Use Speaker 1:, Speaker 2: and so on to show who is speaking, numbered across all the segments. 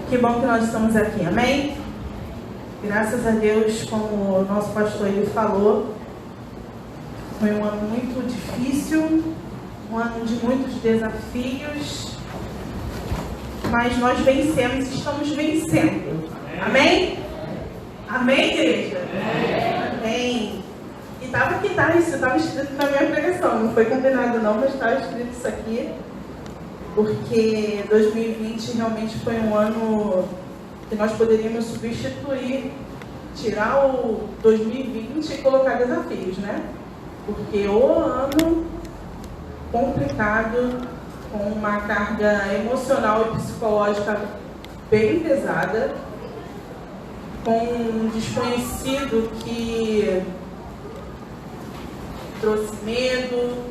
Speaker 1: Que bom que nós estamos aqui, amém? Graças a Deus, como o nosso pastor ele falou, foi um ano muito difícil, um ano de muitos desafios, mas nós vencemos e estamos vencendo, amém? Amém, igreja? Amém. E estava aqui, tá? Isso estava escrito na minha pregação, não foi combinado não, mas estava escrito isso aqui. Porque 2020 realmente foi um ano que nós poderíamos substituir, tirar o 2020 e colocar desafios, né? Porque o ano complicado, com uma carga emocional e psicológica bem pesada, com um desconhecido que trouxe medo,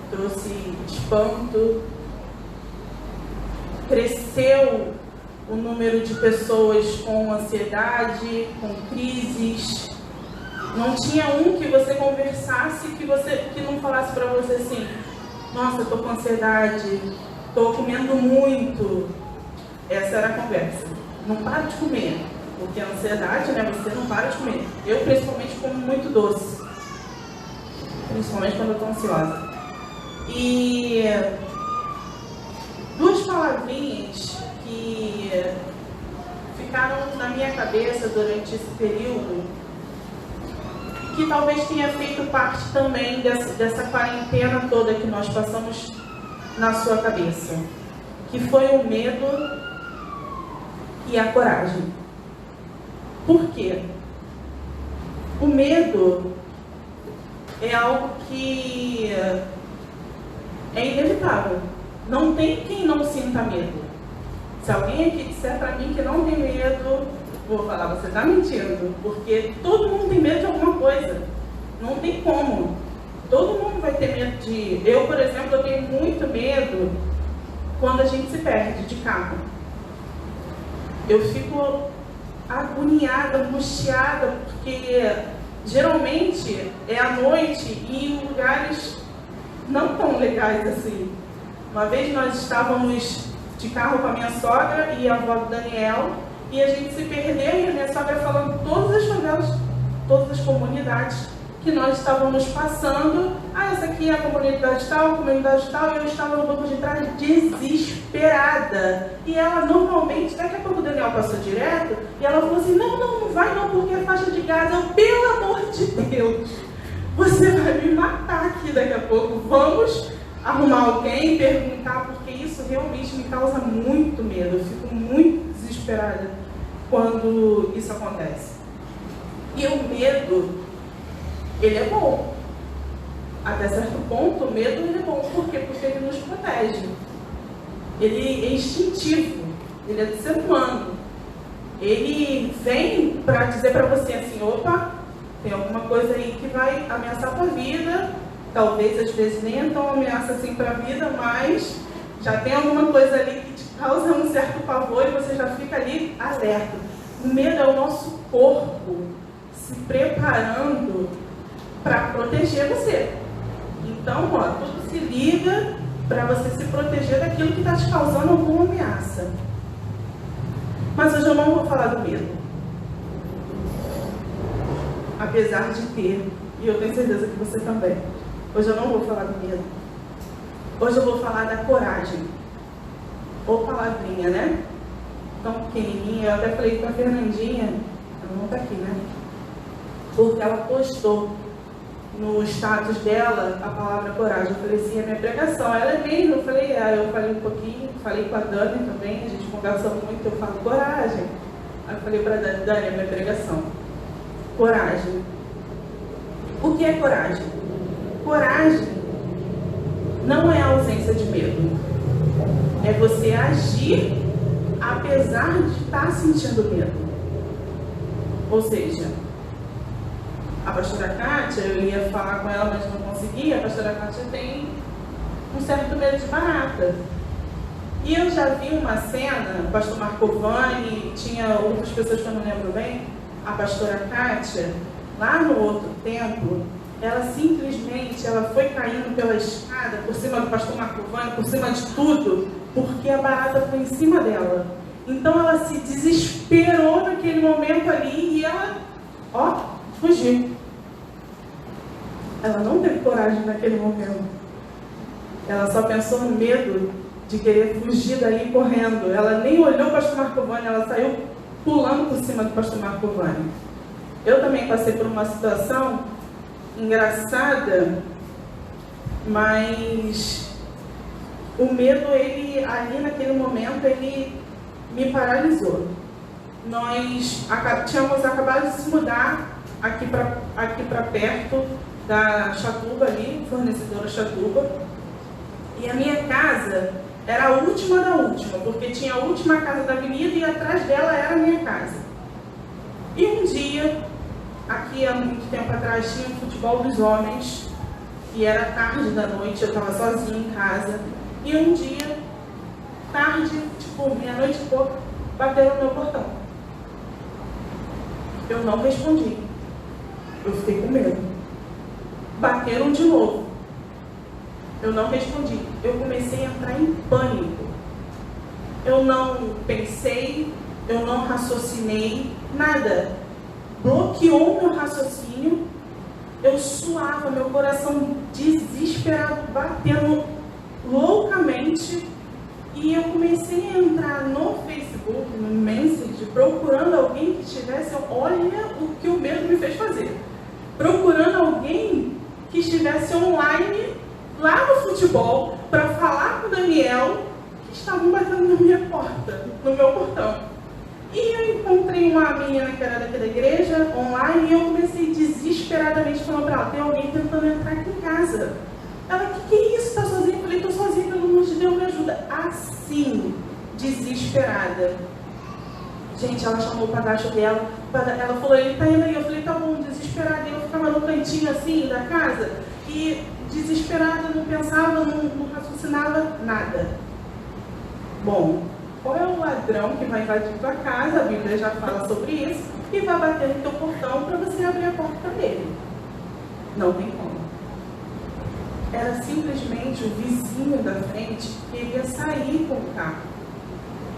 Speaker 1: trouxe espanto. Cresceu o número de pessoas com ansiedade, com crises. Não tinha um que você conversasse que não falasse para você assim: nossa, estou com ansiedade, estou comendo muito. Essa era a conversa. Não para de comer, porque a ansiedade, né? Você não para de comer. Eu principalmente como muito doce, principalmente quando eu estou ansiosa. E duas palavrinhas que ficaram na minha cabeça durante esse período, que talvez tenha feito parte também dessa quarentena toda que nós passamos na sua cabeça, que foi o medo e a coragem. Por quê? O medo é algo que é inevitável. Não tem quem não sinta medo. Se alguém aqui disser para mim que não tem medo, vou falar, você está mentindo. Porque todo mundo tem medo de alguma coisa. Não tem como. Todo mundo vai ter medo de... Eu, por exemplo, eu tenho muito medo quando a gente se perde de carro. Eu fico agoniada, angustiada, porque geralmente é à noite e em lugares não tão legais assim. Uma vez nós estávamos de carro com a minha sogra e a avó do Daniel, e a gente se perdeu, e a minha sogra falando todas as favelas, todas as comunidades que nós estávamos passando. Ah, essa aqui é a comunidade tal, e eu estava no banco de trás desesperada. E ela normalmente, daqui a pouco o Daniel passou direto, e ela falou assim: não vai não, porque é faixa de gás. Eu, pelo amor de Deus, você vai me matar aqui daqui a pouco, vamos arrumar alguém, perguntar, porque isso realmente me causa muito medo. Eu fico muito desesperada quando isso acontece. E o medo, ele é bom. Até certo ponto, o medo ele é bom. Por quê? Porque ele nos protege. Ele é instintivo. Ele é do ser humano. Ele vem para dizer para você assim: opa, tem alguma coisa aí que vai ameaçar a tua vida. Talvez, às vezes, nem é tão ameaça assim para a vida, mas já tem alguma coisa ali que te causa um certo pavor e você já fica ali alerta. O medo é o nosso corpo se preparando para proteger você. Então, tudo se liga para você se proteger daquilo que está te causando alguma ameaça. Mas hoje eu não vou falar do medo. Apesar de ter, e eu tenho certeza que você também. Hoje eu não vou falar do medo. Hoje eu vou falar da coragem. Ou palavrinha, né? Tão pequenininha. Eu até falei com a Fernandinha, ela não está aqui, né? Porque ela postou no status dela a palavra coragem. Eu falei assim: é minha pregação. Ela é mesmo. Eu falei um pouquinho, falei com a Dani também, a gente conversou muito, eu falo coragem. Aí eu falei para a Dani, é minha pregação. Coragem. O que é coragem? Coragem não é a ausência de medo. É você agir apesar de estar sentindo medo. Ou seja, a pastora Kátia, eu ia falar com ela, mas não conseguia. A pastora Kátia tem um certo medo de barata. E eu já vi uma cena, o pastor Marcovani, tinha outras pessoas que eu não lembro bem, a pastora Kátia, lá no outro templo, ela simplesmente foi caindo pela escada, por cima do pastor Marcovani, por cima de tudo, porque a barata foi em cima dela. Então ela se desesperou naquele momento ali e ela, fugiu. Ela não teve coragem naquele momento. Ela só pensou no medo de querer fugir dali correndo. Ela nem olhou para o pastor Marcovani, ela saiu pulando por cima do pastor Marcovani. Eu também passei por uma situação engraçada, mas o medo, ele ali naquele momento, ele me paralisou. Nós tínhamos acabado de se mudar aqui para perto da Chatuba ali, fornecedora Chatuba, e a minha casa era a última da última, porque tinha a última casa da avenida e atrás dela era a minha casa. E um dia, aqui há muito tempo atrás, tinha o futebol dos homens, e era tarde da noite, eu estava sozinha em casa, e um dia, tarde, tipo meia-noite e pouco, bateram no meu portão. Eu não respondi. Eu fiquei com medo. Bateram de novo. Eu não respondi. Eu comecei a entrar em pânico. Eu não pensei, eu não raciocinei, nada. Bloqueou meu raciocínio. Eu suava, meu coração desesperado, batendo loucamente. E eu comecei a entrar no Facebook, no Messenger, procurando alguém que estivesse, olha o que o medo me fez fazer. Procurando alguém que estivesse online, lá no futebol, para falar com o Daniel, que estavam batendo na minha porta, no meu portão. E eu encontrei uma menina que era daqui da igreja, online, e eu comecei desesperadamente falando para ela, tem alguém tentando entrar aqui em casa. Ela, que é isso? Tá sozinha? Eu falei, tô sozinha, pelo amor de Deus, me ajuda. Assim, desesperada. Gente, ela chamou o padrasto dela, ela falou, ele tá indo aí. Eu falei, tá bom, desesperada. E eu ficava no cantinho assim da casa, e desesperada, não pensava, não raciocinava nada. Bom, qual é o ladrão que vai invadir tua casa? A Bíblia já fala sobre isso, e vai bater no teu portão para você abrir a porta dele. Não tem como. Era simplesmente o vizinho da frente que queria sair com o carro.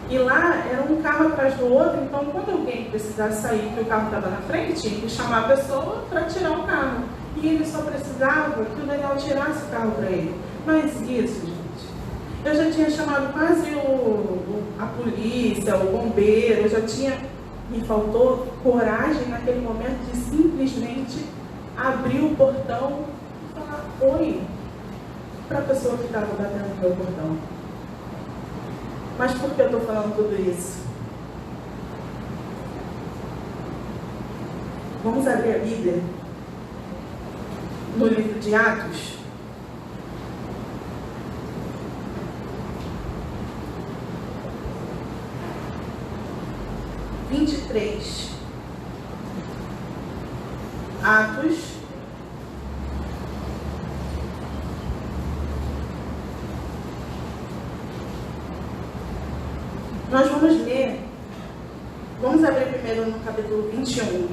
Speaker 1: E lá era um carro atrás do outro, então quando alguém precisasse sair, que o carro estava na frente, tinha que chamar a pessoa para tirar o carro. E ele só precisava que o Daniel tirasse o carro para ele. Mas isso, gente, eu já tinha chamado quase a polícia, o bombeiro, me faltou coragem naquele momento de simplesmente abrir o portão e falar oi para a pessoa que estava batendo no meu portão. Mas por que eu estou falando tudo isso? Vamos abrir a Bíblia no livro de Atos. Atos 23. Nós vamos ler, vamos abrir primeiro no capítulo 21.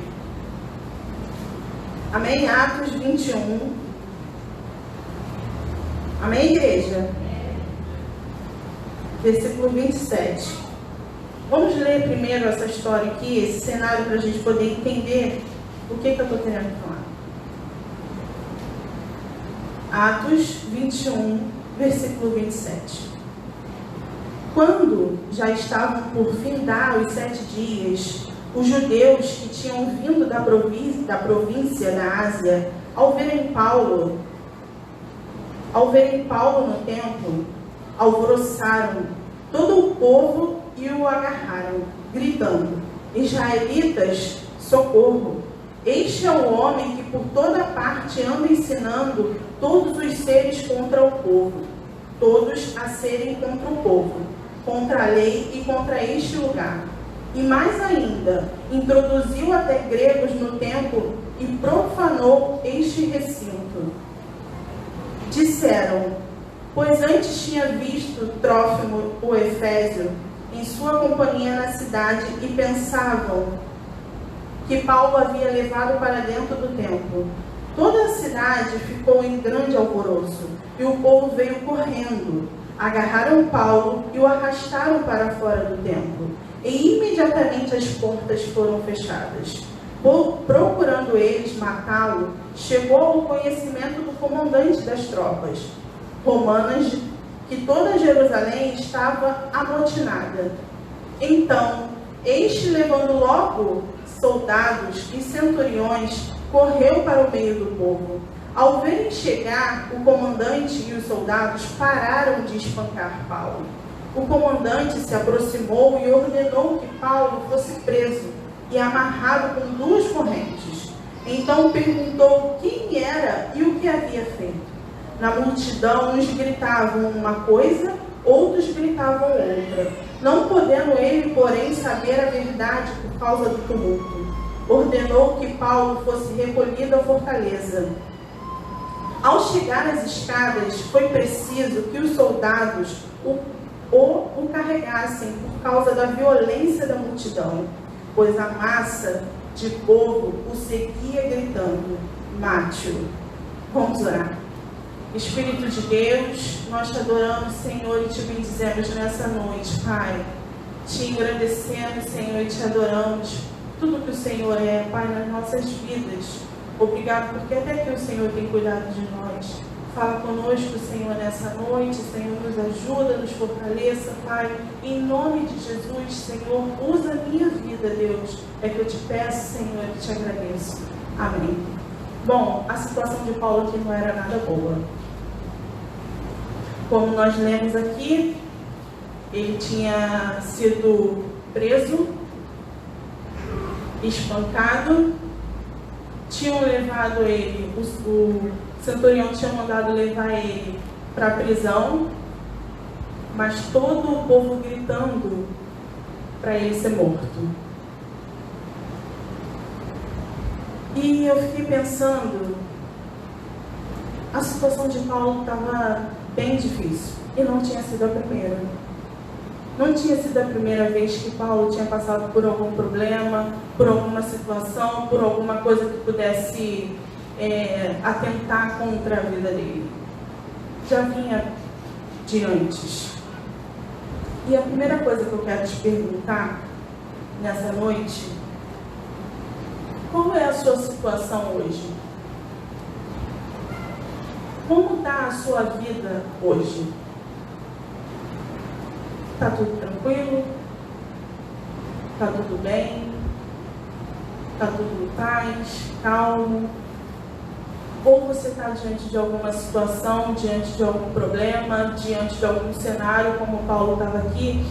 Speaker 1: Amém? Atos 21. Amém, igreja? Versículo 27. Vamos ler primeiro essa história aqui, esse cenário, para a gente poder entender o que eu estou querendo falar. Atos 21, versículo 27. Quando já estavam por findar os 7 dias, os judeus que tinham vindo da província da Ásia, ao verem Paulo no templo, alvoroçaram todo o povo e o agarraram, gritando: Israelitas, socorro! Este é o homem que por toda parte anda ensinando todos os seres contra o povo, todos a serem contra o povo, contra a lei e contra este lugar. E mais ainda, introduziu até gregos no templo e profanou este recinto. Disseram, pois antes tinha visto Trófimo o Efésio em sua companhia na cidade e pensavam que Paulo havia levado para dentro do templo. Toda a cidade ficou em grande alvoroço e o povo veio correndo. Agarraram Paulo e o arrastaram para fora do templo. E imediatamente as portas foram fechadas. Procurando eles matá-lo, chegou ao conhecimento do comandante das tropas romanas que toda Jerusalém estava amotinada. Então, este, levando logo soldados e centuriões, correu para o meio do povo. Ao verem chegar, o comandante e os soldados pararam de espancar Paulo. O comandante se aproximou e ordenou que Paulo fosse preso e amarrado com 2 correntes. Então perguntou quem era e o que havia feito. Na multidão, uns gritavam uma coisa, outros gritavam outra. Não podendo ele, porém, saber a verdade por causa do tumulto, ordenou que Paulo fosse recolhido à fortaleza. Ao chegar às escadas, foi preciso que os soldados o carregassem por causa da violência da multidão, pois a massa de povo o seguia gritando: mate-o. Vamos orar. Espírito de Deus, nós te adoramos, Senhor, e te bendizemos nessa noite, Pai. Te engrandecemos, Senhor, e te adoramos. Tudo que o Senhor é, Pai, nas nossas vidas. Obrigado, porque até que o Senhor tem cuidado de nós. Fala conosco, Senhor, nessa noite. Senhor, nos ajuda, nos fortaleça, Pai. Em nome de Jesus, Senhor, usa a minha vida, Deus. É que eu te peço, Senhor, e te agradeço. Amém. Bom, a situação de Paulo aqui não era nada boa. Como nós lemos aqui, ele tinha sido preso, espancado, tinham levado ele, o centurião tinha mandado levar ele para a prisão, mas todo o povo gritando para ele ser morto. E eu fiquei pensando, a situação de Paulo estava bem difícil, e não tinha sido a primeira. Não tinha sido a primeira vez que Paulo tinha passado por algum problema, por alguma situação, por alguma coisa que pudesse atentar contra a vida dele. Já vinha de antes. E a primeira coisa que eu quero te perguntar nessa noite: qual é a sua situação hoje? Como está a sua vida hoje? Está tudo tranquilo? Está tudo bem? Está tudo em paz, calmo? Ou você está diante de alguma situação, diante de algum problema, diante de algum cenário, como o Paulo estava aqui,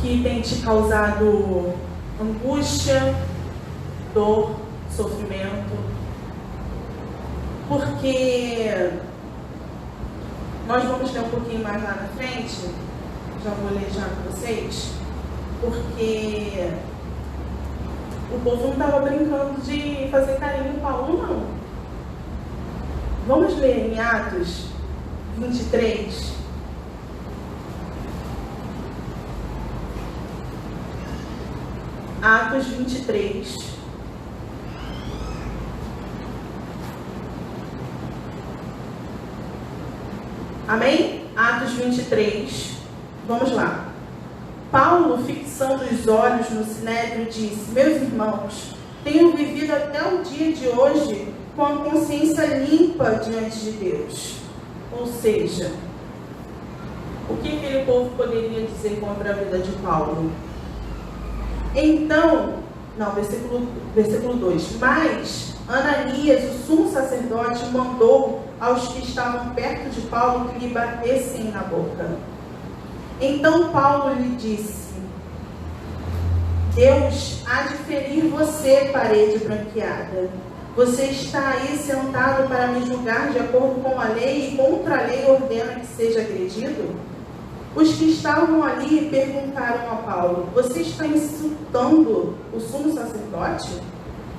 Speaker 1: que tem te causado angústia, dor, sofrimento? Porque nós vamos ler um pouquinho mais lá na frente, já vou ler já com vocês, porque o povo não estava brincando de fazer carinho no Paulo, não. Vamos ler em Atos 23. Atos 23. Amém? Atos 23. Vamos lá. Paulo, fixando os olhos no sinédrio, disse: meus irmãos, tenho vivido até o dia de hoje com a consciência limpa diante de Deus. Ou seja, o que aquele povo poderia dizer contra a vida de Paulo? Então, versículo 2. Mas Ananias, o sumo sacerdote, mandou aos que estavam perto de Paulo que lhe batessem na boca. Então Paulo lhe disse: Deus há de ferir você, parede branqueada. Você está aí sentado para me julgar de acordo com a lei e contra a lei ordena que seja agredido? Os que estavam ali perguntaram a Paulo: você está insultando o sumo sacerdote?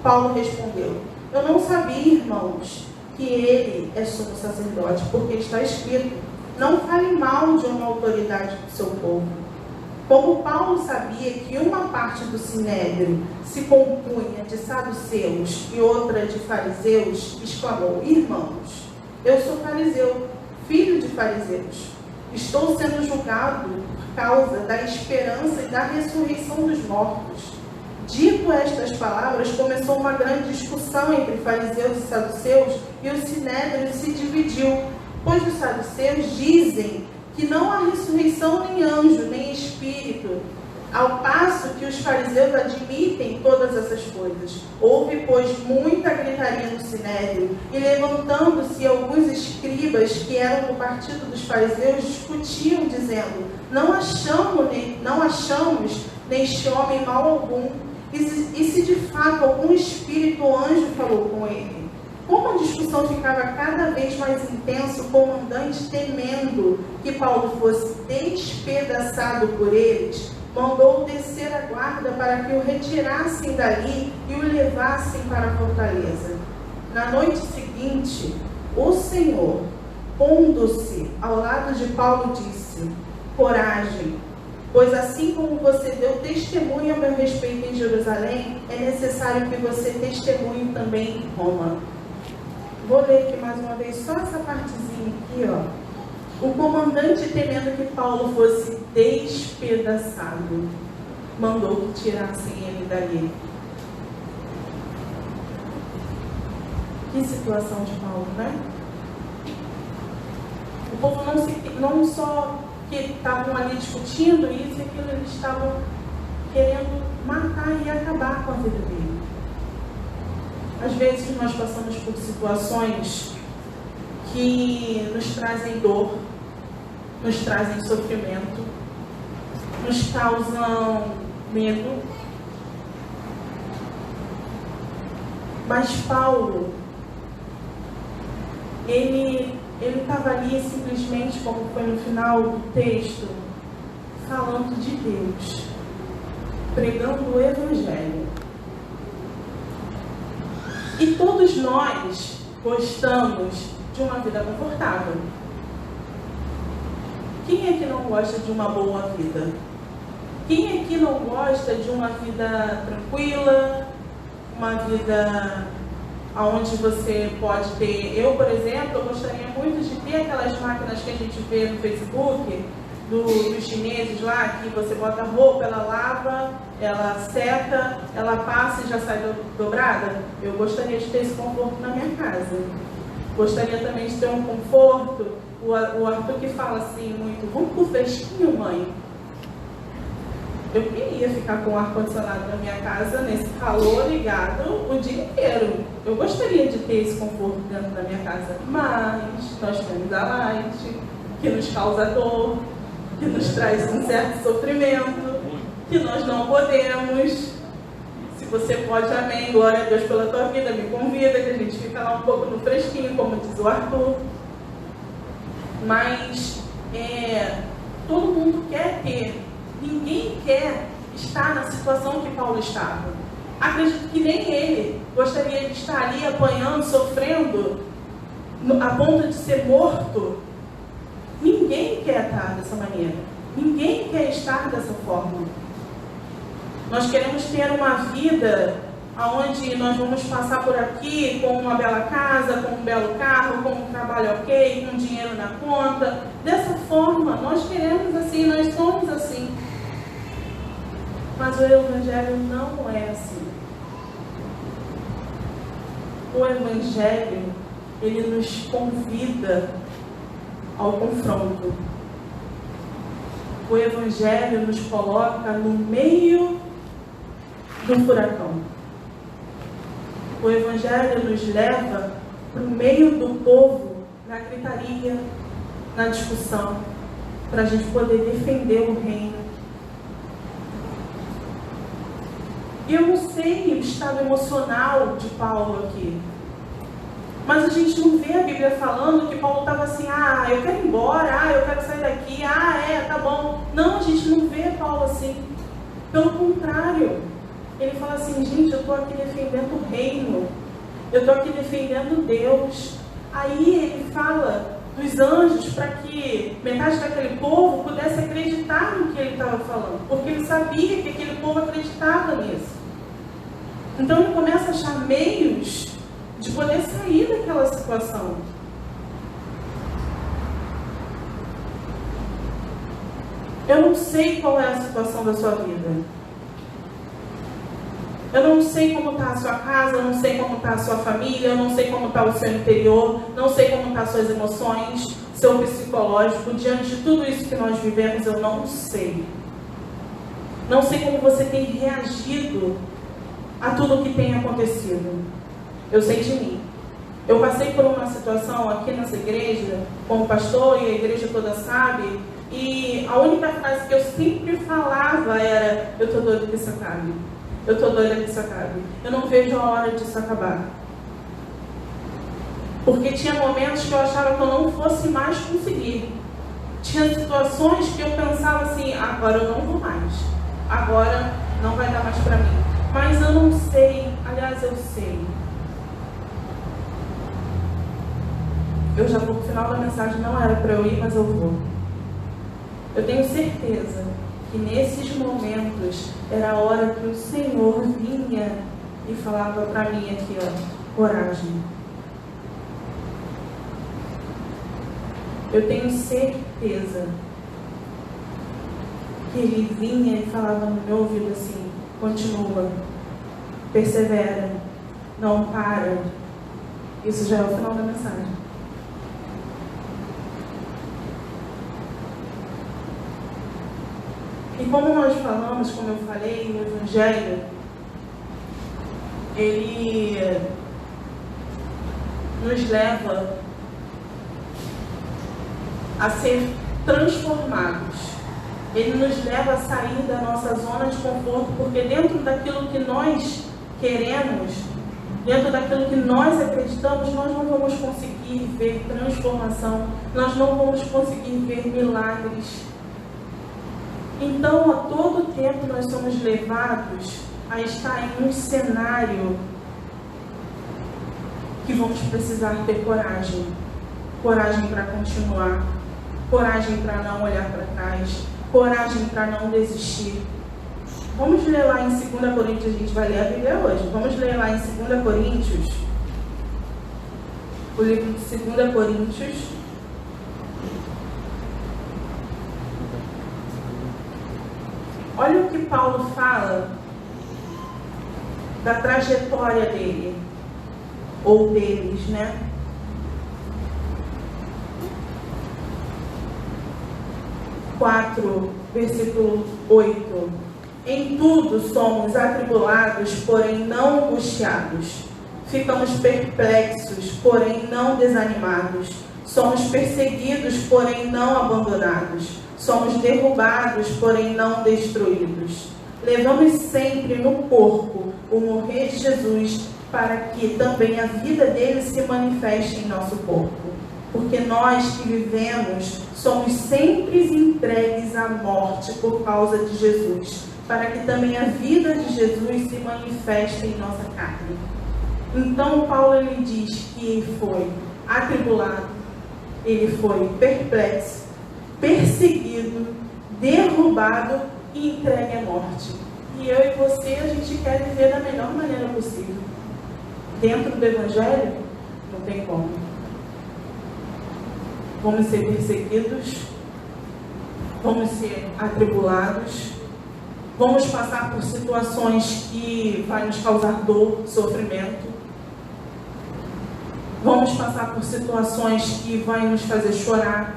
Speaker 1: Paulo respondeu: eu não sabia, irmãos, que ele é sumo sacerdote, porque está escrito: não fale mal de uma autoridade do seu povo. Como Paulo sabia que uma parte do sinédrio se compunha de saduceus e outra de fariseus, exclamou: irmãos, eu sou fariseu, filho de fariseus. estou sendo julgado por causa da esperança e da ressurreição dos mortos. Dito estas palavras, começou uma grande discussão entre fariseus e saduceus, e o sinédrio se dividiu, pois os saduceus dizem que não há ressurreição nem anjo, nem espírito, ao passo que os fariseus admitem todas essas coisas. Houve, pois, muita gritaria no sinédrio, e levantando-se alguns escribas que eram do partido dos fariseus, discutiam, dizendo: não achamos neste homem mal algum, e se de fato algum espírito ou anjo falou com ele. Como a discussão ficava cada vez mais intensa, o comandante, temendo que Paulo fosse despedaçado por eles, mandou descer a guarda para que o retirassem dali e o levassem para a fortaleza. Na noite seguinte, o Senhor, pondo-se ao lado de Paulo, disse: coragem, pois assim como você deu testemunho a meu respeito em Jerusalém, é necessário que você testemunhe também em Roma. Vou ler aqui mais uma vez, só essa partezinha aqui, ó. O comandante, temendo que Paulo fosse despedaçado, mandou que tirassem ele dali. Que situação de Paulo, né? O povo não só que estavam ali discutindo isso e aquilo, eles estavam querendo matar e acabar com a vida dele. Às vezes nós passamos por situações que nos trazem dor, nos trazem sofrimento, nos causam medo. Mas Paulo, ele estava ali simplesmente, como foi no final do texto, falando de Deus, pregando o Evangelho. E todos nós gostamos de uma vida confortável. Quem é que não gosta de uma boa vida? Quem é que não gosta de uma vida tranquila, uma vida onde você pode ter... Eu, por exemplo, eu gostaria muito de ter aquelas máquinas que a gente vê no Facebook, dos chineses lá, que você bota a roupa, ela lava, ela seca, ela passa e já sai dobrada. Eu gostaria de ter esse conforto na minha casa. Gostaria também de ter um conforto. O Arthur que fala assim muito: vamos pro fresquinho, mãe? Eu queria ficar com o ar-condicionado na minha casa, nesse calor ligado, o dia inteiro. Eu gostaria de ter esse conforto dentro da minha casa. Mas nós temos a Light, que nos causa dor, que nos traz um certo sofrimento, que nós não podemos. Se você pode, amém, glória a Deus pela tua vida, me convida, que a gente fica lá um pouco no fresquinho, como diz o Arthur. Mas todo mundo quer ter, ninguém quer estar na situação que Paulo estava. Acredito que nem ele gostaria de estar ali apanhando, sofrendo, a ponto de ser morto. Ninguém quer estar dessa maneira. Ninguém quer estar dessa forma. Nós queremos ter uma vida onde nós vamos passar por aqui com uma bela casa, com um belo carro, com um trabalho ok, com dinheiro na conta. Dessa forma, nós queremos assim, nós somos assim. Mas o Evangelho não é assim. O Evangelho, ele nos convida ao confronto. O Evangelho nos coloca no meio do furacão. O Evangelho nos leva para o meio do povo, na gritaria, na discussão, para a gente poder defender o reino. E eu não sei o estado emocional de Paulo aqui, mas a gente não vê a Bíblia falando que Paulo estava assim: ah, eu quero ir embora, ah, eu quero sair daqui, ah, tá bom. Não, a gente não vê Paulo assim. Pelo contrário, ele fala assim: gente, eu estou aqui defendendo o reino, eu estou aqui defendendo Deus. Aí ele fala dos anjos para que metade daquele povo pudesse acreditar no que ele estava falando, porque ele sabia que aquele povo acreditava nisso. Então ele começa a achar meios de poder sair daquela situação. Eu não sei qual é a situação da sua vida. Eu não sei como está a sua casa, eu não sei como está a sua família, eu não sei como está o seu interior, não sei como estão as suas emoções, seu psicológico. Diante de tudo isso que nós vivemos, eu não sei. Não sei como você tem reagido a tudo o que tem acontecido. Eu sei de mim. Eu passei por uma situação aqui nessa igreja, como pastor, e a igreja toda sabe, e a única frase que eu sempre falava era: eu estou doido que isso acabe. Eu estou doida que isso acabe. Eu não vejo a hora disso acabar. Porque tinha momentos que eu achava que eu não fosse mais conseguir. Tinha situações que eu pensava assim: agora eu não vou mais. Agora não vai dar mais para mim. Mas eu não sei. Aliás, eu sei. Eu já vou pro final da mensagem. Não era para eu ir, mas eu vou. Eu tenho certeza que nesses momentos era a hora que o Senhor vinha e falava para mim aqui, ó: coragem. Eu tenho certeza que Ele vinha e falava no meu ouvido assim: continua, persevera, não para. Isso já é o final da mensagem. E como nós falamos, como eu falei, o Evangelho, ele nos leva a ser transformados. Ele nos leva a sair da nossa zona de conforto, porque dentro daquilo que nós queremos, dentro daquilo que nós acreditamos, nós não vamos conseguir ver transformação, nós não vamos conseguir ver milagres. Então, a todo tempo nós somos levados a estar em um cenário que vamos precisar ter coragem. Coragem para continuar, coragem para não olhar para trás, coragem para não desistir. Vamos ler lá em 2 Coríntios, a gente vai ler a Bíblia hoje. Vamos ler lá em 2 Coríntios, o livro de 2 Coríntios. Olha o que Paulo fala da trajetória dele, ou deles, né? Versículo 8. Em tudo somos atribulados, porém não angustiados. Ficamos perplexos, porém não desanimados. Somos perseguidos, porém não abandonados. Somos derrubados, porém não destruídos. Levamos sempre no corpo o morrer de Jesus, para que também a vida dele se manifeste em nosso corpo. Porque nós que vivemos somos sempre entregues à morte por causa de Jesus, para que também a vida de Jesus se manifeste em nossa carne. Então Paulo ele diz que ele foi atribulado, ele foi perplexo, perseguido, derrubado e entregue à morte. E eu e você, a gente quer viver da melhor maneira possível. Dentro do Evangelho, não tem como. Vamos ser perseguidos, vamos ser atribulados, vamos passar por situações que vai nos causar dor, sofrimento. Vamos passar por situações que vai nos fazer chorar,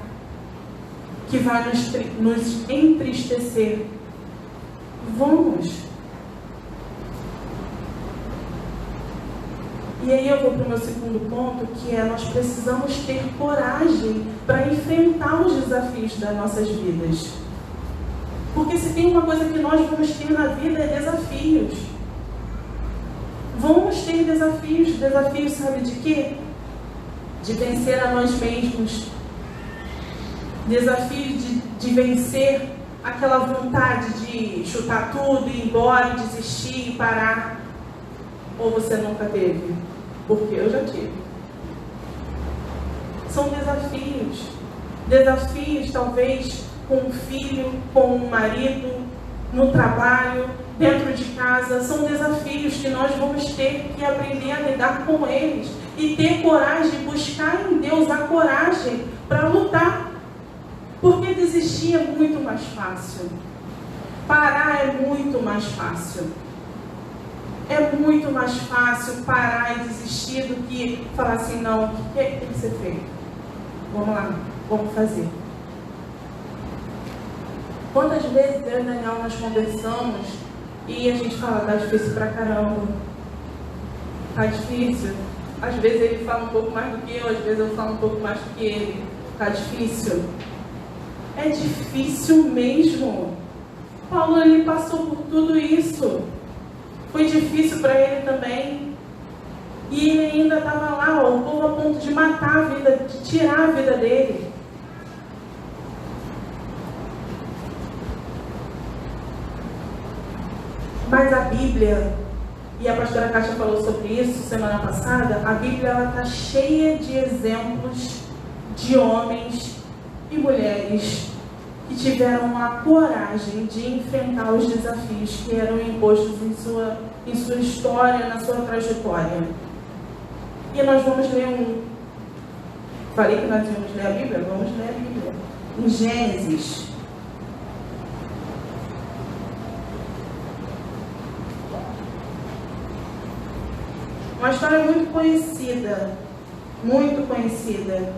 Speaker 1: que vai nos entristecer. Vamos. E aí eu vou para o meu segundo ponto, que é: nós precisamos ter coragem para enfrentar os desafios das nossas vidas. Porque se tem uma coisa que nós vamos ter na vida é desafios. Vamos ter desafios. Desafios, sabe de quê? De vencer a nós mesmos. Desafio de vencer aquela vontade de chutar tudo, ir embora, desistir e parar. Ou você nunca teve? Porque eu já tive. São desafios. Desafios, talvez, com um filho, com um marido, no trabalho, dentro de casa. São desafios que nós vamos ter que aprender a lidar com eles. E ter coragem, buscar em Deus a coragem para lutar. Porque desistir é muito mais fácil. Parar é muito mais fácil. É muito mais fácil parar e desistir do que falar assim, não, o que é que tem que ser feito? Vamos lá, vamos fazer. Quantas vezes eu e Daniel nós conversamos e a gente fala, tá difícil pra caramba. Tá difícil. Às vezes ele fala um pouco mais do que eu, às vezes eu falo um pouco mais do que ele. Tá difícil. É difícil mesmo. Paulo, ele passou por tudo isso. Foi difícil para ele também. E ele ainda estava lá, ó, o povo a ponto de matar a vida, de tirar a vida dele. Mas a Bíblia, e a pastora Kátia falou sobre isso semana passada, a Bíblia está cheia de exemplos de homens e mulheres que tiveram a coragem de enfrentar os desafios que eram impostos em sua história, na sua trajetória. E nós vamos ler um... Falei que nós íamos ler a Bíblia? Vamos ler a Bíblia. Em Gênesis. Uma história muito conhecida. Muito conhecida.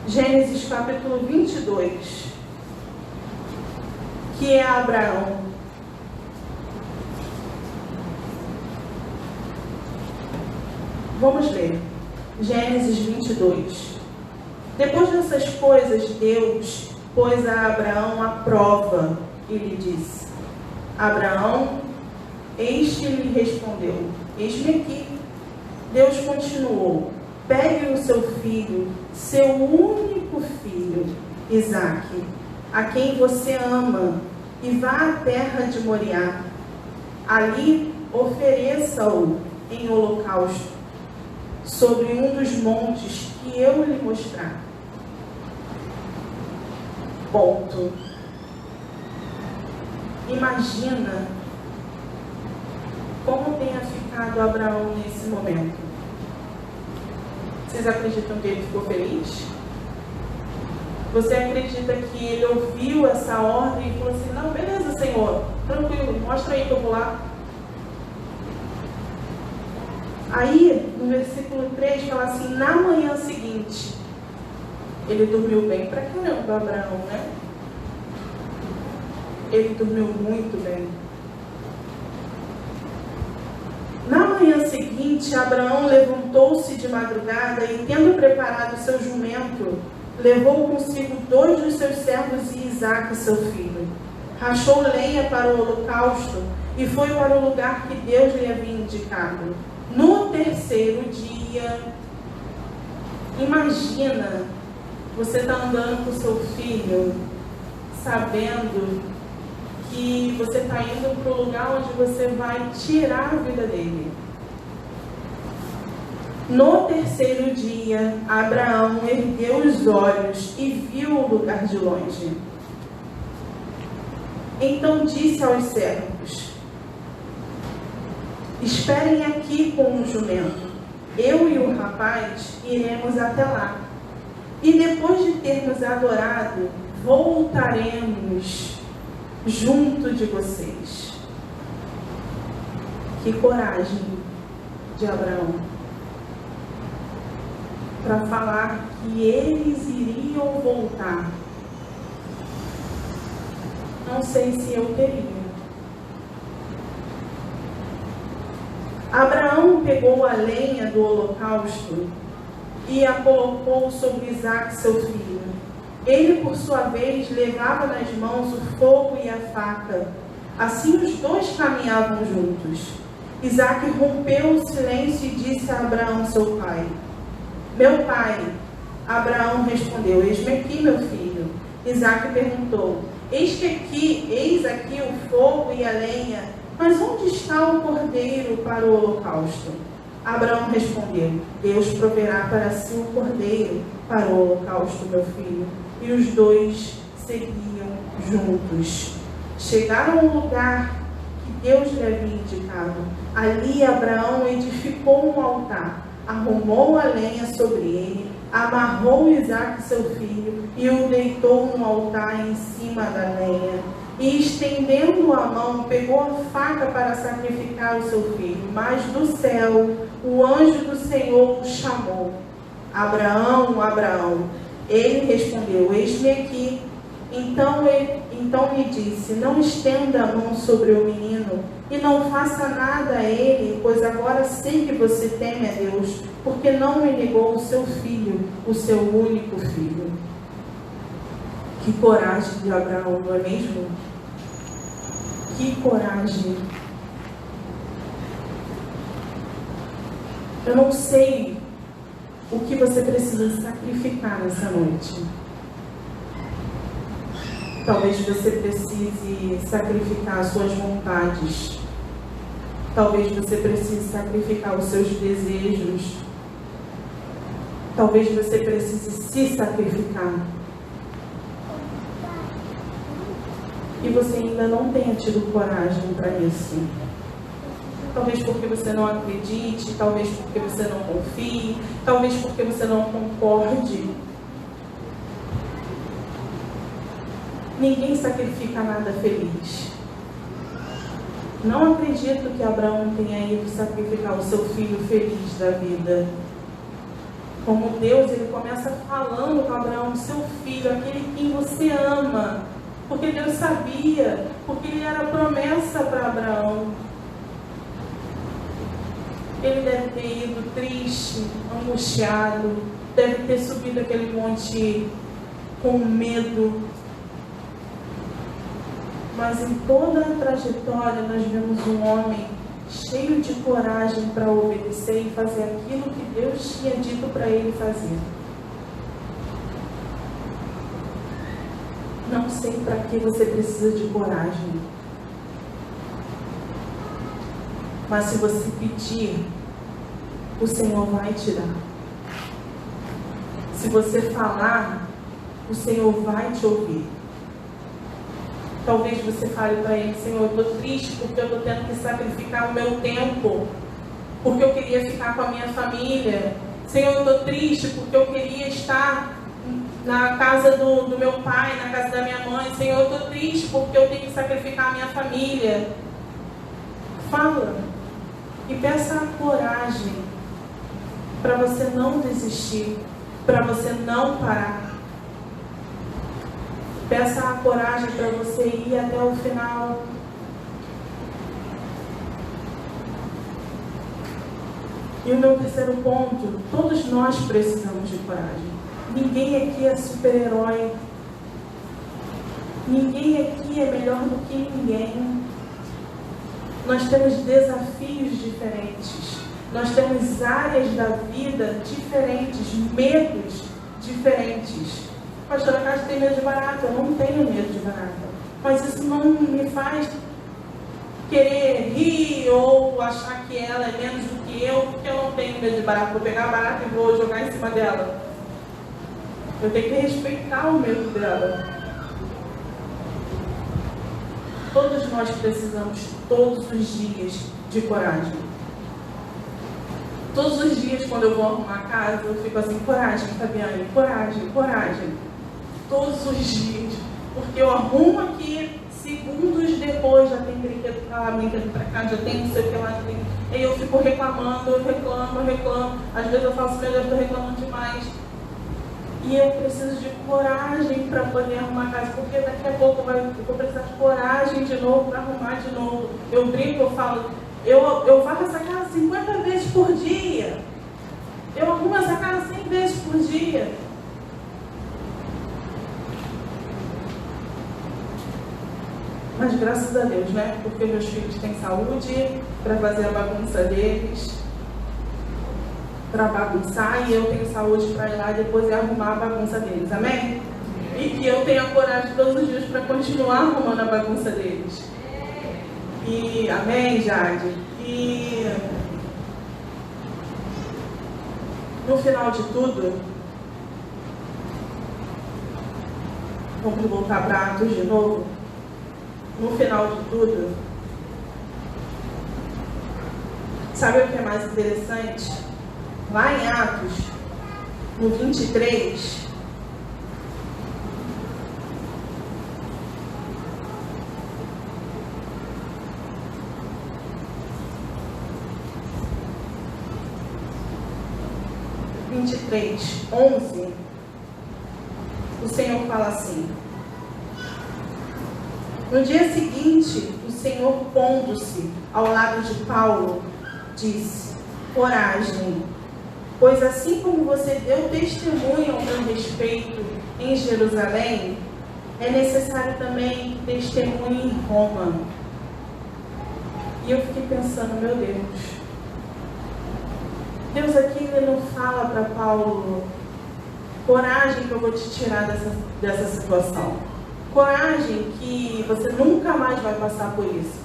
Speaker 1: Gênesis capítulo 22. Que é Abraão. Vamos ler. Gênesis 22. Depois dessas coisas, Deus pôs a Abraão à prova e lhe disse: Abraão, este lhe respondeu: Eis-me aqui. Deus continuou: Pegue o seu filho, seu único filho, Isaque, a quem você ama, e vá à terra de Moriá. Ali ofereça-o em holocausto, sobre um dos montes que eu lhe mostrar. Ponto. Imagina como tenha ficado Abraão nesse momento. Vocês acreditam que ele ficou feliz? Você acredita que ele ouviu essa ordem e falou assim, não, beleza, Senhor, tranquilo, mostra aí que eu vou lá. Aí, no versículo 3, fala assim, na manhã seguinte, ele dormiu bem pra caramba, Abraão, né? Ele dormiu muito bem. Na manhã seguinte, Abraão levantou-se de madrugada e, tendo preparado seu jumento, levou consigo 2 dos seus servos e Isaque, seu filho. Rachou lenha para o holocausto e foi para o lugar que Deus lhe havia indicado. No terceiro dia, imagina, você está andando com o seu filho, sabendo que você está indo para o lugar onde você vai tirar a vida dele. No terceiro dia, Abraão ergueu os olhos e viu o lugar de longe. Então disse aos servos: Esperem aqui com o jumento. Eu e o rapaz iremos até lá. E depois de termos adorado, voltaremos junto de vocês. Que coragem de Abraão para falar que eles iriam voltar. Não sei se eu teria. Abraão pegou a lenha do holocausto e a colocou sobre Isaque, seu filho. Ele, por sua vez, levava nas mãos o fogo e a faca. Assim os dois caminhavam juntos. Isaque rompeu o silêncio e disse a Abraão, seu pai: Meu pai. Abraão respondeu: Eis-me aqui, meu filho. Isaque perguntou: Eis aqui o fogo e a lenha, mas onde está o cordeiro para o holocausto? Abraão respondeu: Deus proverá para si o cordeiro para o holocausto, meu filho. E os dois seguiam juntos. Chegaram ao lugar que Deus lhe havia indicado. Ali Abraão edificou um altar, arrumou a lenha sobre ele, amarrou Isaque, seu filho, e o deitou no altar em cima da lenha. E estendendo a mão, pegou a faca para sacrificar o seu filho. Mas do céu, o anjo do Senhor o chamou: Abraão, Abraão. Ele respondeu: eis-me aqui. Então lhe disse: não estenda a mão sobre o menino e não faça nada a ele, pois agora sei que você teme a Deus, porque não me negou o seu filho, o seu único filho. Que coragem de Abraão, não é mesmo? Que coragem. Eu não sei o que você precisa sacrificar nessa noite. Talvez você precise sacrificar as suas vontades. Talvez você precise sacrificar os seus desejos. Talvez você precise se sacrificar. E você ainda não tenha tido coragem para isso. Talvez porque você não acredite, talvez porque você não confie, talvez porque você não concorde. Ninguém sacrifica nada feliz. Não acredito que Abraão tenha ido sacrificar o seu filho feliz da vida. Como Deus, ele começa falando com Abraão: seu filho, aquele que você ama. Porque Deus sabia, porque ele era promessa para Abraão. Ele deve ter ido triste, angustiado, deve ter subido aquele monte com medo. Mas em toda a trajetória nós vemos um homem cheio de coragem para obedecer e fazer aquilo que Deus tinha dito para ele fazer. Não sei para que você precisa de coragem. Mas se você pedir, o Senhor vai te dar. Se você falar, o Senhor vai te ouvir. Talvez você fale para ele: Senhor, eu estou triste porque eu estou tendo que sacrificar o meu tempo, porque eu queria ficar com a minha família. Senhor, eu estou triste porque eu queria estar na casa do meu pai, na casa da minha mãe. Senhor, eu estou triste porque eu tenho que sacrificar a minha família. Fala e peça a coragem para você não desistir, para você não parar. Peça a coragem para você ir até o final. E o meu terceiro ponto: todos nós precisamos de coragem. Ninguém aqui é super-herói. Ninguém aqui é melhor do que ninguém. Nós temos desafios diferentes. Nós temos áreas da vida diferentes, medos diferentes. Pastora Cátia tem medo de barata. Eu não tenho medo de barata. Mas isso não me faz querer rir ou achar que ela é menos do que eu, porque eu não tenho medo de barata. Vou pegar a barata e vou jogar em cima dela. Eu tenho que respeitar o medo dela. Todos nós precisamos, todos os dias, de coragem. Todos os dias, quando eu vou arrumar a casa, eu fico assim: coragem, Fabiane, coragem, coragem. Todos os dias. Porque eu arrumo aqui, segundos depois já tem brinquedo pra lá, brinquedo pra cá, já tem não sei o que lá. Aí eu fico reclamando, eu reclamo. Às vezes eu faço: meu Deus, eu estou reclamando demais. E eu preciso de coragem para poder arrumar a casa, porque daqui a pouco eu vou precisar de coragem de novo para arrumar de novo. Eu brinco, eu falo: eu varro essa casa 50 vezes por dia. Eu arrumo essa casa 100 vezes por dia. Mas graças a Deus, né? Porque meus filhos têm saúde para fazer a bagunça deles, para bagunçar, e eu tenho saúde para ir lá e depois arrumar a bagunça deles, amém? E que eu tenha coragem todos os dias para continuar arrumando a bagunça deles. E amém, Jade? E no final de tudo, vamos voltar para Atos de novo. No final de tudo, sabe o que é mais interessante? Lá em Atos, no 23, (23, 11), o Senhor fala assim: no dia seguinte, o Senhor, pondo-se ao lado de Paulo, disse: coragem, pois assim como você deu testemunho ao meu respeito em Jerusalém, é necessário também testemunho em Roma. E eu fiquei pensando, meu Deus aqui ele não fala para Paulo: coragem que eu vou te tirar dessa situação. Coragem que você nunca mais vai passar por isso.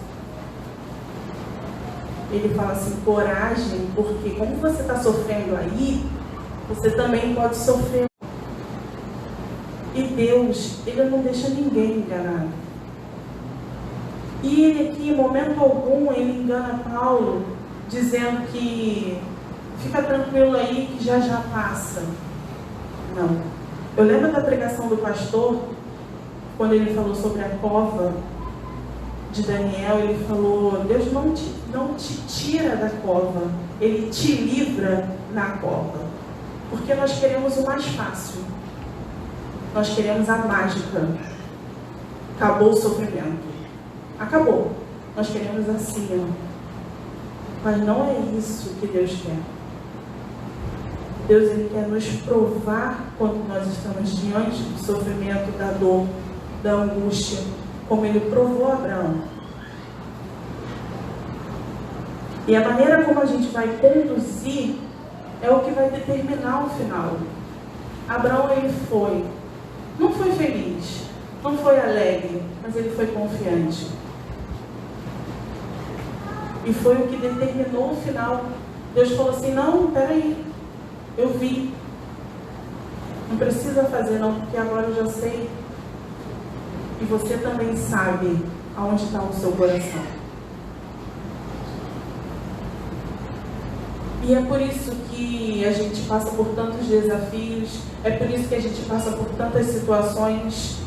Speaker 1: Ele fala assim: coragem, porque como você está sofrendo aí, você também pode sofrer. E Deus, ele não deixa ninguém enganado. E ele aqui, em momento algum, ele engana Paulo, dizendo que fica tranquilo aí que já passa. Não. Eu lembro da pregação do pastor, quando ele falou sobre a cova de Daniel, ele falou: Deus não te tira da cova, Ele te livra na cova. Porque nós queremos o mais fácil. Nós queremos a mágica. Acabou o sofrimento. Acabou. Nós queremos assim, ó. Mas não é isso que Deus quer. Deus ele quer nos provar quando nós estamos diante do sofrimento, da dor, da angústia, como ele provou a Abraão. E a maneira como a gente vai conduzir é o que vai determinar o final. Abraão ele não foi feliz, não foi alegre, mas ele foi confiante. E foi o que determinou o final. Deus falou assim: não, peraí, eu vi. Não precisa fazer não, porque agora eu já sei. E você também sabe aonde está o seu coração. E é por isso que a gente passa por tantos desafios, é por isso que a gente passa por tantas situações,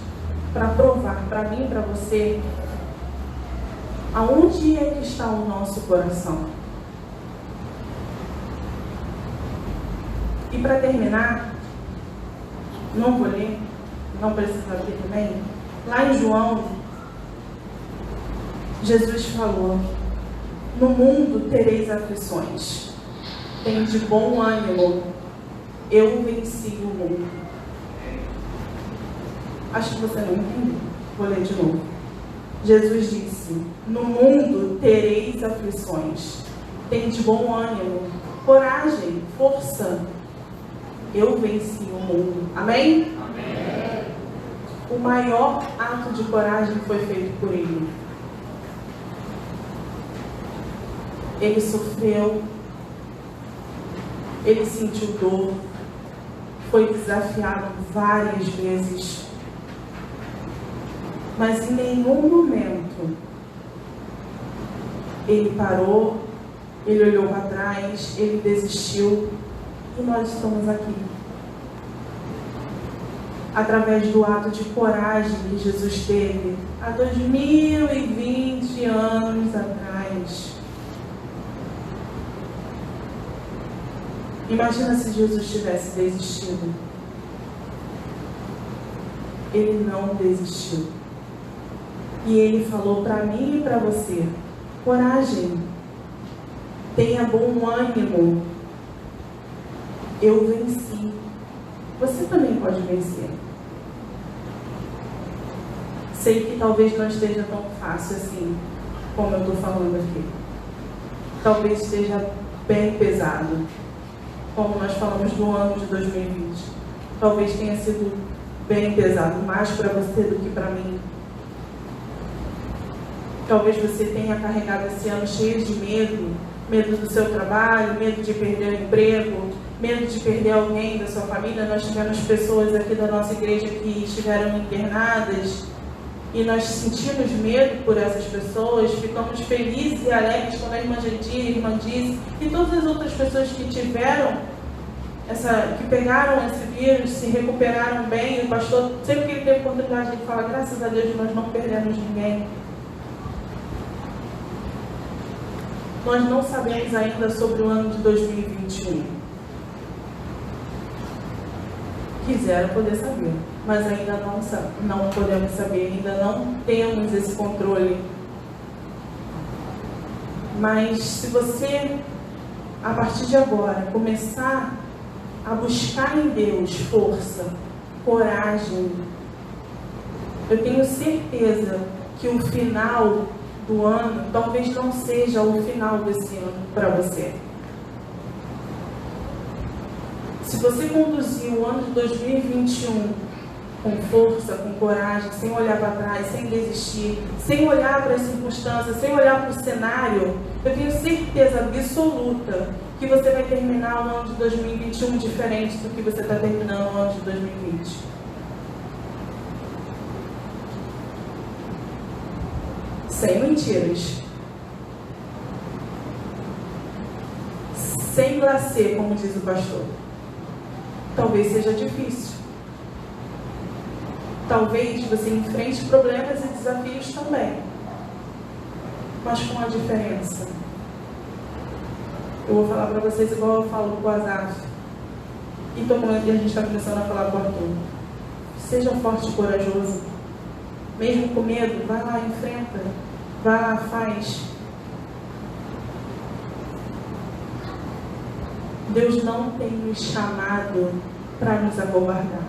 Speaker 1: para provar para mim e para você aonde é que está o nosso coração. E para terminar, não vou ler, não precisa ler também. Lá em João, Jesus falou: no mundo tereis aflições, tem de bom ânimo, eu venci o mundo. Acho que você não entendeu, vou ler de novo. Jesus disse: no mundo tereis aflições, tem de bom ânimo, coragem, força, eu venci o mundo. Amém? Amém. O maior ato de coragem foi feito por ele. Ele sofreu, ele sentiu dor, foi desafiado várias vezes, mas em nenhum momento ele parou, ele olhou para trás, ele desistiu. E nós estamos aqui através do ato de coragem que Jesus teve há 2020 anos atrás. Imagina se Jesus tivesse desistido. Ele não desistiu. E ele falou para mim e para você: coragem, tenha bom ânimo, eu venci. Você também pode vencer. Sei que talvez não esteja tão fácil assim, como eu estou falando aqui. Talvez esteja bem pesado, como nós falamos no ano de 2020. Talvez tenha sido bem pesado, mais para você do que para mim. Talvez você tenha carregado esse ano cheio de medo. Medo do seu trabalho, medo de perder o emprego, medo de perder alguém da sua família. Nós tivemos pessoas aqui da nossa igreja que estiveram internadas e nós sentimos medo por essas pessoas, ficamos felizes e alegres quando a irmã Gentil, a irmã Diz e todas as outras pessoas que tiveram que pegaram esse vírus, se recuperaram bem, e o pastor, sempre que ele teve oportunidade, ele fala, graças a Deus nós não perdemos ninguém. Nós não sabemos ainda sobre o ano de 2021. Quiseram poder saber, mas ainda não podemos saber, ainda não temos esse controle. Mas se você, a partir de agora, começar a buscar em Deus força, coragem, eu tenho certeza que o final do ano talvez não seja o final desse ano para você. Se você conduzir o ano de 2021 com força, com coragem, sem olhar para trás, sem desistir, sem olhar para as circunstâncias, sem olhar para o cenário, eu tenho certeza absoluta que você vai terminar o ano de 2021 diferente do que você está terminando o ano de 2020. Sem mentiras. Sem glacê, como diz o pastor. Talvez seja difícil. Talvez você enfrente problemas e desafios também. Mas com uma diferença. Eu vou falar para vocês igual eu falo com o Azaf. E a gente está começando a falar com o Arthur. Seja forte e corajoso. Mesmo com medo, vai lá, enfrenta. Vai lá, faz. Deus não tem nos chamado para nos acovardar.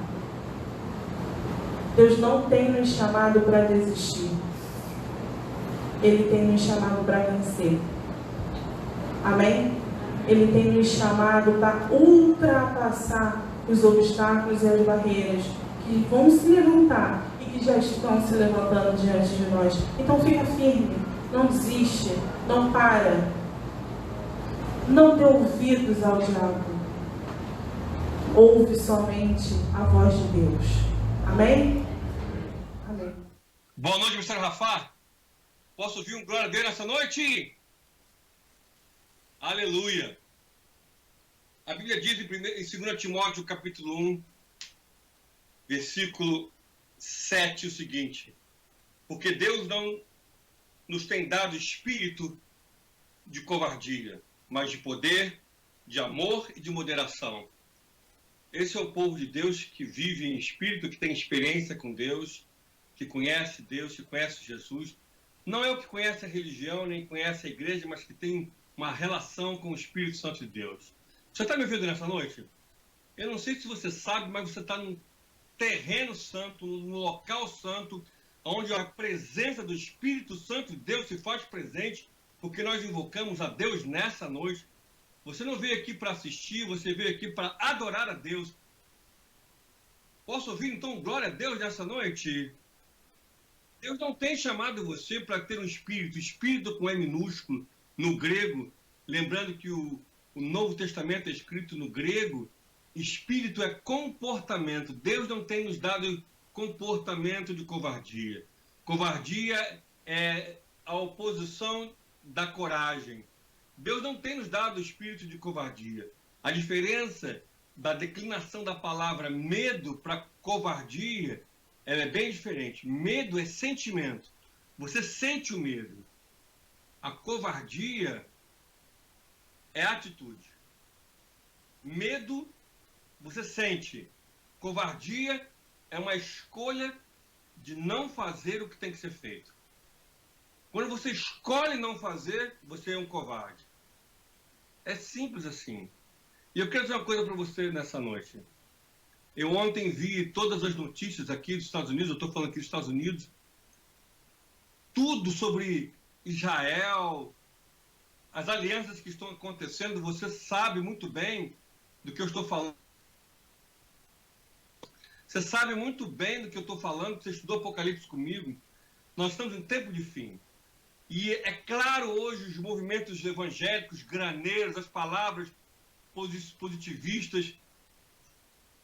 Speaker 1: Deus não tem nos chamado para desistir. Ele tem nos chamado para vencer. Amém? Ele tem nos chamado para ultrapassar os obstáculos e as barreiras que vão se levantar e que já estão se levantando diante de nós. Então fica firme, não desiste, não para. Não dê ouvidos ao diabo. Ouve somente a voz de Deus. Amém? Amém.
Speaker 2: Boa noite, Mr. Rafa. Posso ouvir um glória a Deus nessa noite? Aleluia. A Bíblia diz em 2 Timóteo, capítulo 1, versículo 7, o seguinte: porque Deus não nos tem dado espírito de covardia, mas de poder, de amor e de moderação. Esse é o povo de Deus que vive em espírito, que tem experiência com Deus, que conhece Deus, que conhece Jesus. Não é o que conhece a religião, nem conhece a igreja, mas que tem uma relação com o Espírito Santo de Deus. Você está me ouvindo nessa noite? Eu não sei se você sabe, mas você está num terreno santo, num local santo, onde a presença do Espírito Santo de Deus se faz presente, porque nós invocamos a Deus nessa noite. Você não veio aqui para assistir, você veio aqui para adorar a Deus. Posso ouvir então glória a Deus nessa noite? Deus não tem chamado você para ter um espírito com E minúsculo, no grego, lembrando que o Novo Testamento é escrito no grego. Espírito é comportamento. Deus não tem nos dado comportamento de covardia. Covardia é a oposição da coragem. Deus não tem nos dado o espírito de covardia. A diferença da declinação da palavra medo para covardia, ela é bem diferente. Medo é sentimento. Você sente o medo. A covardia é atitude. Medo, você sente. Covardia é uma escolha de não fazer o que tem que ser feito. Quando você escolhe não fazer, você é um covarde. É simples assim. E eu quero dizer uma coisa para você nessa noite. Eu ontem vi todas as notícias aqui dos Estados Unidos, eu estou falando aqui dos Estados Unidos, tudo sobre Israel, as alianças que estão acontecendo, você sabe muito bem do que eu estou falando. Você sabe muito bem do que eu estou falando, você estudou Apocalipse comigo. Nós estamos em tempo de fim. E é claro hoje os movimentos evangélicos, graneiros, as palavras positivistas.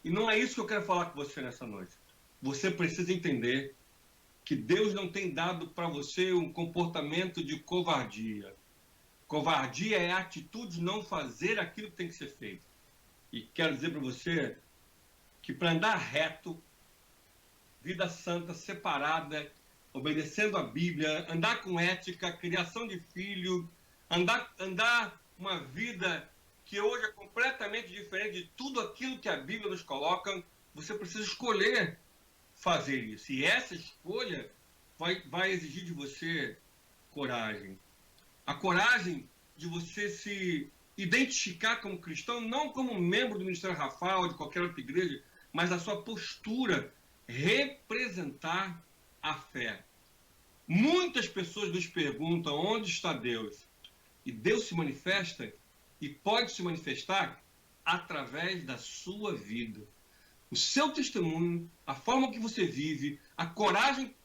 Speaker 2: E não é isso que eu quero falar com você nessa noite. Você precisa entender que Deus não tem dado para você um comportamento de covardia. Covardia é a atitude de não fazer aquilo que tem que ser feito. E quero dizer para você que para andar reto, vida santa, separada, obedecendo a Bíblia, andar com ética, criação de filho, andar uma vida que hoje é completamente diferente de tudo aquilo que a Bíblia nos coloca, você precisa escolher fazer isso. E essa escolha vai exigir de você coragem. A coragem de você se identificar como cristão, não como membro do Ministério Rafael ou de qualquer outra igreja, mas a sua postura representar a fé. Muitas pessoas nos perguntam onde está Deus. E Deus se manifesta e pode se manifestar através da sua vida. O seu testemunho, a forma que você vive, a coragem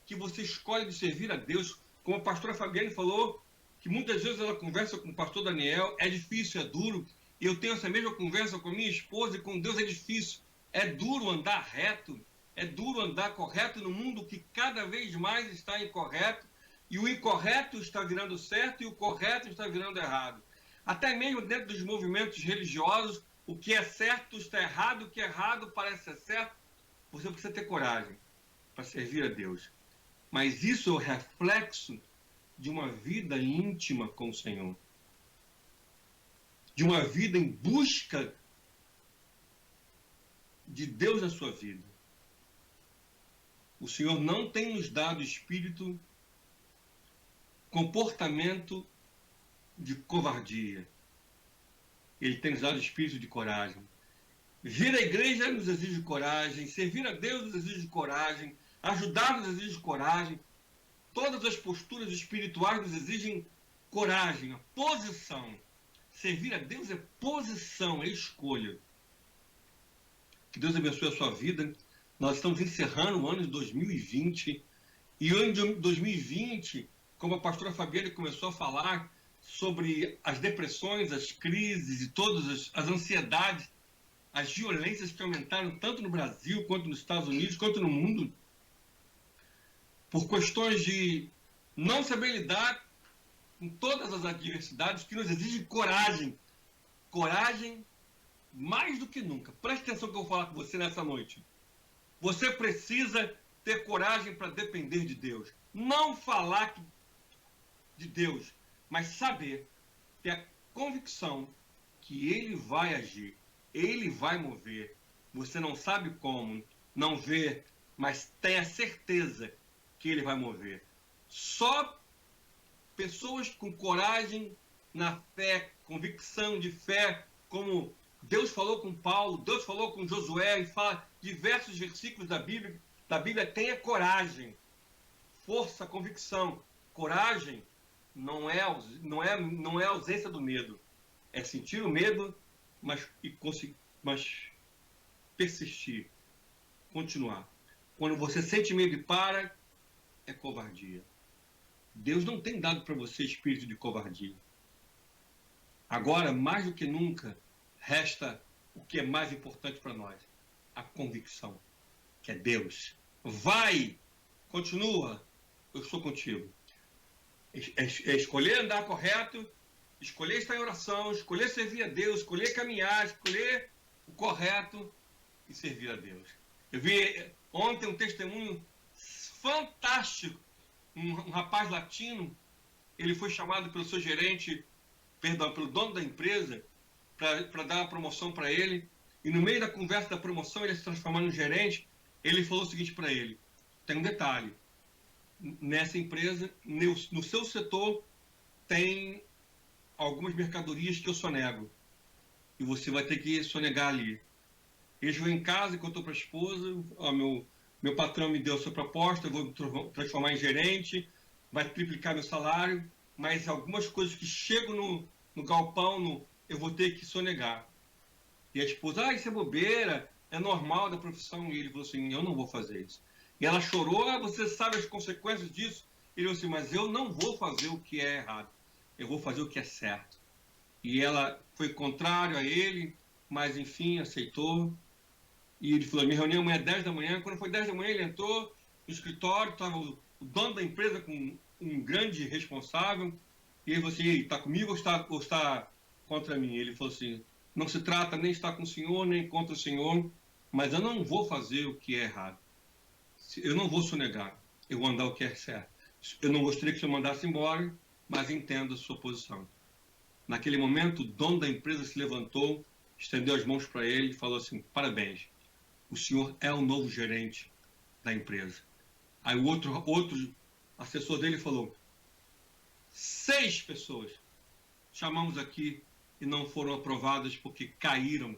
Speaker 2: que você escolhe de servir a Deus, como a pastora Fabiane falou, que muitas vezes ela conversa com o pastor Daniel, é difícil, é duro, e eu tenho essa mesma conversa com a minha esposa, e com Deus é difícil, é duro andar reto, é duro andar correto no mundo que cada vez mais está incorreto, e o incorreto está virando certo, e o correto está virando errado. Até mesmo dentro dos movimentos religiosos, o que é certo está errado, o que é errado parece ser certo. Você precisa ter coragem para servir a Deus. Mas isso é o reflexo de uma vida íntima com o Senhor. De uma vida em busca de Deus na sua vida. O Senhor não tem nos dado espírito, comportamento de covardia. Ele tem nos dado espírito de coragem. Vir à igreja nos exige coragem, servir a Deus nos exige coragem, ajudar nos exige coragem. Todas as posturas espirituais nos exigem coragem, a posição. Servir a Deus é posição, é escolha. Que Deus abençoe a sua vida. Nós estamos encerrando o ano de 2020. E o ano de 2020, como a pastora Fabiane começou a falar sobre as depressões, as crises e todas as ansiedades, as violências que aumentaram tanto no Brasil, quanto nos Estados Unidos, quanto no mundo, por questões de não saber lidar com todas as adversidades que nos exigem coragem. Coragem mais do que nunca. Preste atenção que eu vou falar com você nessa noite. Você precisa ter coragem para depender de Deus. Não falar de Deus, mas saber, ter a convicção que Ele vai agir, Ele vai mover. Você não sabe como, não vê, mas tenha certeza que Ele vai mover. Só pessoas com coragem na fé, convicção de fé, como Deus falou com Paulo, Deus falou com Josué, e fala diversos versículos da Bíblia, tenha coragem, força, convicção. Coragem não é ausência do medo, é sentir o medo, mas persistir, continuar. Quando você sente medo e para, é covardia. Deus não tem dado para você espírito de covardia. Agora, mais do que nunca, resta o que é mais importante para nós, a convicção, que é Deus. Vai, continua, eu estou contigo. É escolher andar correto, escolher estar em oração, escolher servir a Deus, escolher caminhar, escolher o correto e servir a Deus. Eu vi ontem um testemunho fantástico. Um rapaz latino, ele foi chamado pelo seu gerente, pelo dono da empresa, para dar uma promoção para ele. E no meio da conversa da promoção, ele se transformou em gerente. Ele falou o seguinte para ele: tem um detalhe. Nessa empresa, no seu setor, tem algumas mercadorias que eu sonego. E você vai ter que sonegar ali. Ele chegou em casa e contou para a esposa: ó, meu patrão me deu a sua proposta, eu vou me transformar em gerente, vai triplicar meu salário, mas algumas coisas que chegam no galpão, eu vou ter que sonegar. E a esposa: isso é bobeira, é normal da profissão. E ele falou assim: eu não vou fazer isso. E ela chorou: você sabe as consequências disso? Ele falou assim: mas eu não vou fazer o que é errado, eu vou fazer o que é certo. E ela foi contrário a ele, mas enfim, aceitou. E ele falou: minha reunião amanhã é 10 da manhã. Quando foi 10 da manhã, ele entrou no escritório, estava o dono da empresa com um grande responsável. E ele falou assim: está comigo ou está contra mim? Ele falou assim: não se trata nem estar com o Senhor, nem contra o Senhor, mas eu não vou fazer o que é errado. Eu não vou sonegar, eu vou andar o que é certo. Eu não gostaria que o Senhor mandasse embora, mas entendo a sua posição. Naquele momento, o dono da empresa se levantou, estendeu as mãos para ele e falou assim: parabéns, o senhor é o novo gerente da empresa. Aí o outro assessor dele falou: 6 pessoas chamamos aqui e não foram aprovadas porque caíram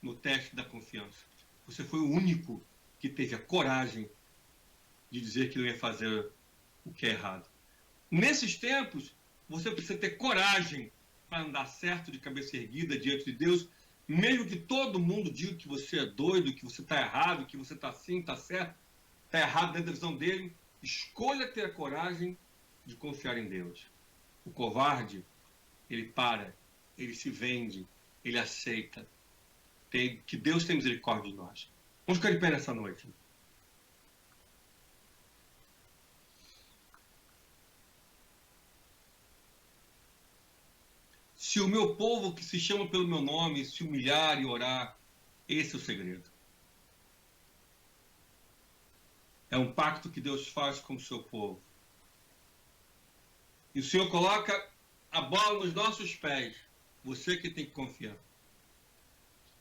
Speaker 2: no teste da confiança. Você foi o único que teve a coragem de dizer que não ia fazer o que é errado. Nesses tempos, você precisa ter coragem para andar certo, de cabeça erguida diante de Deus, mesmo que todo mundo diga que você é doido, que você está errado, que você está assim, está certo, está errado dentro da visão dele. Escolha ter a coragem de confiar em Deus. O covarde, ele para, ele se vende, ele aceita. Que Deus tenha misericórdia de nós. Vamos ficar de pé nessa noite. Se o meu povo que se chama pelo meu nome se humilhar e orar, esse é o segredo. É um pacto que Deus faz com o seu povo. E o Senhor coloca a bola nos nossos pés. Você que tem que confiar.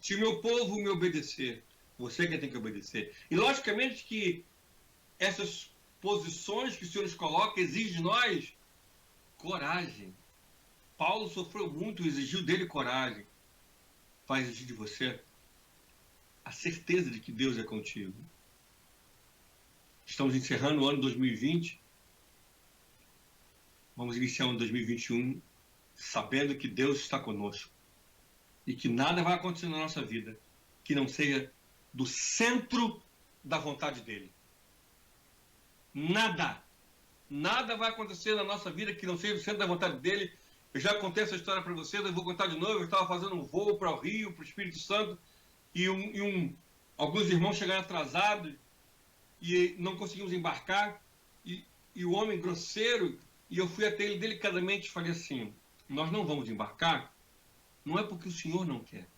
Speaker 2: Se o meu povo me obedecer, você que tem que obedecer. E logicamente que essas posições que o Senhor nos coloca exigem de nós coragem. Paulo sofreu muito, exigiu dele coragem. Vai exigir de você a certeza de que Deus é contigo. Estamos encerrando o ano 2020. Vamos iniciar o ano 2021 sabendo que Deus está conosco. E que nada vai acontecer na nossa vida que não seja do centro da vontade dele. Nada. Nada vai acontecer na nossa vida que não seja do centro da vontade dele. Eu já contei essa história para vocês, eu vou contar de novo. Eu estava fazendo um voo para o Rio, para o Espírito Santo, e alguns irmãos chegaram atrasados e não conseguimos embarcar. E o homem grosseiro, e eu fui até ele delicadamente e falei assim: nós não vamos embarcar, não é porque o Senhor não quer,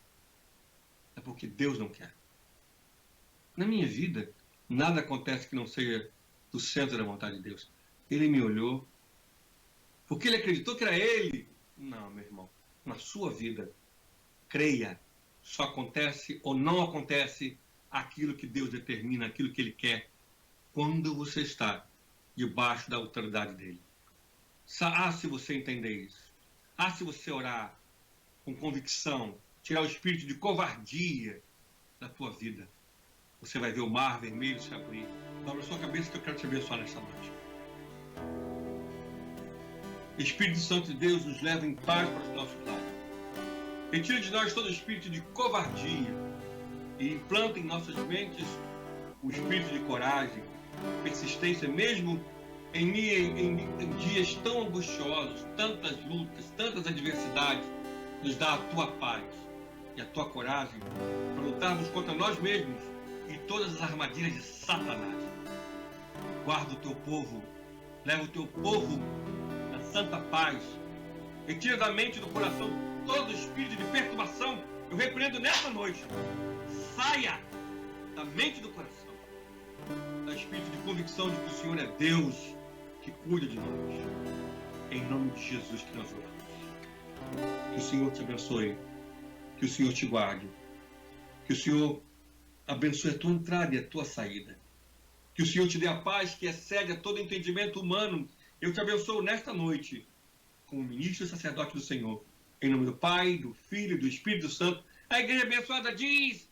Speaker 2: é porque Deus não quer. Na minha vida, nada acontece que não seja do centro da vontade de Deus. Ele me olhou, porque ele acreditou que era ele. Não, meu irmão, na sua vida, creia, só acontece ou não acontece aquilo que Deus determina, aquilo que ele quer, quando você está debaixo da autoridade dele. Se você entender isso, se você orar com convicção, tirar o espírito de covardia da tua vida, você vai ver o mar vermelho se abrir. Dobra a sua cabeça que eu quero te abençoar nesta noite. Espírito Santo de Deus nos leva em paz para os nossos lares. Retira de nós todo espírito de covardia e implanta em nossas mentes o espírito de coragem, persistência, mesmo em dias tão angustiosos, tantas lutas, tantas adversidades. Nos dá a tua paz e a tua coragem para lutarmos contra nós mesmos e todas as armadilhas de Satanás. Guarda o teu povo, leva o teu povo na santa paz. Retira da mente e do coração todo espírito de perturbação. Eu repreendo nessa noite. Saia da mente e do coração. Da espírito de convicção de que o Senhor é Deus que cuida de nós. Em nome de Jesus que nós oramos. Que o Senhor te abençoe. Que o Senhor te guarde. Que o Senhor abençoe a tua entrada e a tua saída. Que o Senhor te dê a paz que excede a todo entendimento humano. Eu te abençoo nesta noite, como ministro e sacerdote do Senhor. Em nome do Pai, do Filho e do Espírito Santo. A igreja abençoada diz...